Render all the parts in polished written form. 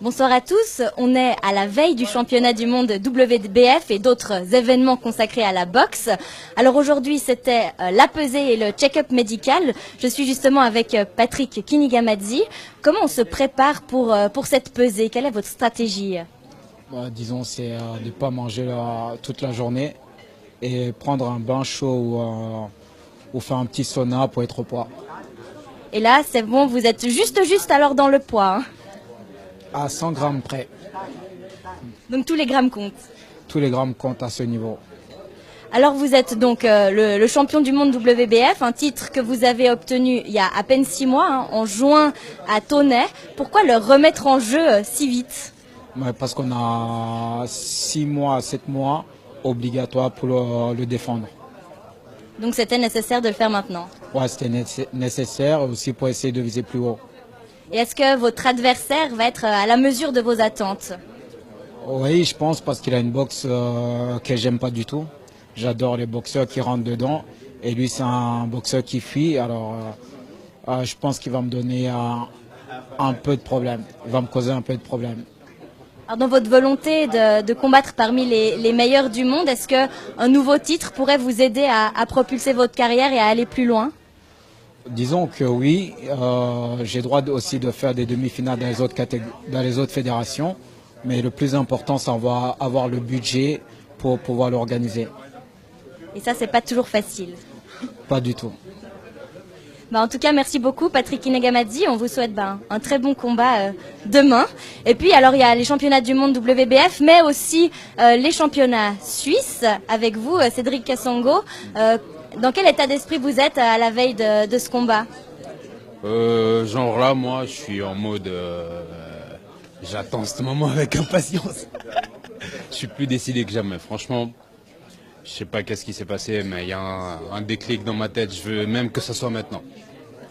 Bonsoir à tous, on est à la veille du championnat du monde WBF et d'autres événements consacrés à la boxe. Alors aujourd'hui c'était la pesée et le check-up médical. Je suis justement avec Patrick Kinigamadzi. Comment on se prépare pour cette pesée? Quelle est votre stratégie? Disons c'est de ne pas manger toute la journée et prendre un bain chaud ou faire un petit sauna pour être au poids. Et là c'est bon, vous êtes juste alors dans le poids, hein? À 100 grammes près. Donc tous les grammes comptent. Tous les grammes comptent à ce niveau. Alors vous êtes donc le champion du monde WBF, un titre que vous avez obtenu il y a à peine 6 mois, hein, en juin à Tonnet. Pourquoi le remettre en jeu si vite? Parce qu'on a 6 mois à 7 mois obligatoires pour le défendre. Donc c'était nécessaire de le faire maintenant? Ouais, c'était nécessaire aussi pour essayer de viser plus haut. Et est-ce que votre adversaire va être à la mesure de vos attentes? Oui, je pense, parce qu'il a une boxe que j'aime pas du tout. J'adore les boxeurs qui rentrent dedans. Et lui, c'est un boxeur qui fuit. Alors, je pense qu'il va me donner un peu de problème. Il va me causer un peu de problème. Alors dans votre volonté de combattre parmi les meilleurs du monde, est-ce qu'un nouveau titre pourrait vous aider à propulser votre carrière et à aller plus loin? Disons que oui, j'ai droit aussi de faire des demi-finales dans les autres fédérations. Mais le plus important, c'est avoir le budget pour pouvoir l'organiser. Et ça, c'est pas toujours facile. Pas du tout. En tout cas, merci beaucoup Patrick Kinigamadzi. On vous souhaite un très bon combat demain. Et puis, alors, il y a les championnats du monde WBF, mais aussi les championnats suisses. Avec vous, Cédric Kassongo. Dans quel état d'esprit vous êtes à la veille de ce combat? Genre là, moi, je suis en mode... j'attends ce moment avec impatience. Je suis plus décidé que jamais. Franchement, je sais pas qu'est-ce qui s'est passé, mais il y a un déclic dans ma tête. Je veux même que ça soit maintenant.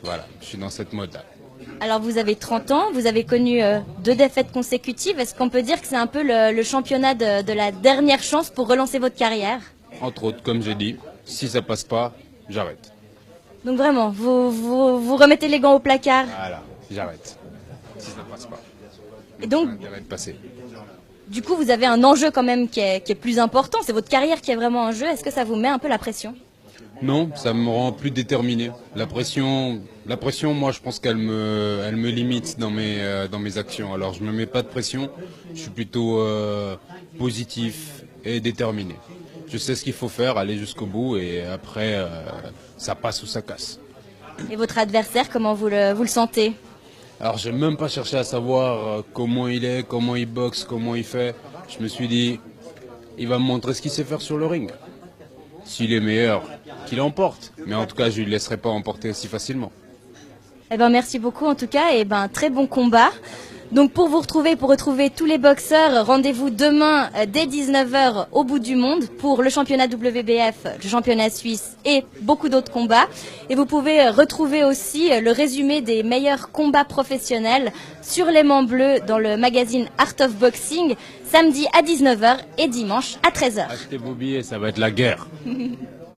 Voilà, je suis dans cette mode-là. Alors vous avez 30 ans, vous avez connu 2 défaites consécutives. Est-ce qu'on peut dire que c'est un peu le championnat de la dernière chance pour relancer votre carrière? Entre autres, comme j'ai dit, si ça passe pas, j'arrête. Donc vraiment, vous remettez les gants au placard? Voilà, j'arrête. Si ça passe pas. Et donc, intérêt de passer. Du coup, vous avez un enjeu quand même qui est plus important. C'est votre carrière qui est vraiment en jeu. Est-ce que ça vous met un peu la pression? Non, ça me rend plus déterminé. La pression, moi, je pense qu'elle me limite dans mes actions. Alors, je me mets pas de pression. Je suis plutôt positif et déterminé. Je sais ce qu'il faut faire, aller jusqu'au bout, et après, ça passe ou ça casse. Et votre adversaire, comment vous le sentez? Alors, j'ai même pas cherché à savoir comment il est, comment il boxe, comment il fait. Je me suis dit, il va me montrer ce qu'il sait faire sur le ring. S'il est meilleur, qu'il emporte. Mais en tout cas, je ne lui laisserai pas emporter aussi facilement. Merci beaucoup en tout cas, et très bon combat. Donc pour retrouver tous les boxeurs, rendez-vous demain dès 19h au bout du monde pour le championnat WBF, le championnat suisse et beaucoup d'autres combats. Et vous pouvez retrouver aussi le résumé des meilleurs combats professionnels sur l'aimant bleu dans le magazine Art of Boxing, samedi à 19h et dimanche à 13h. Achetez vos billets, ça va être la guerre.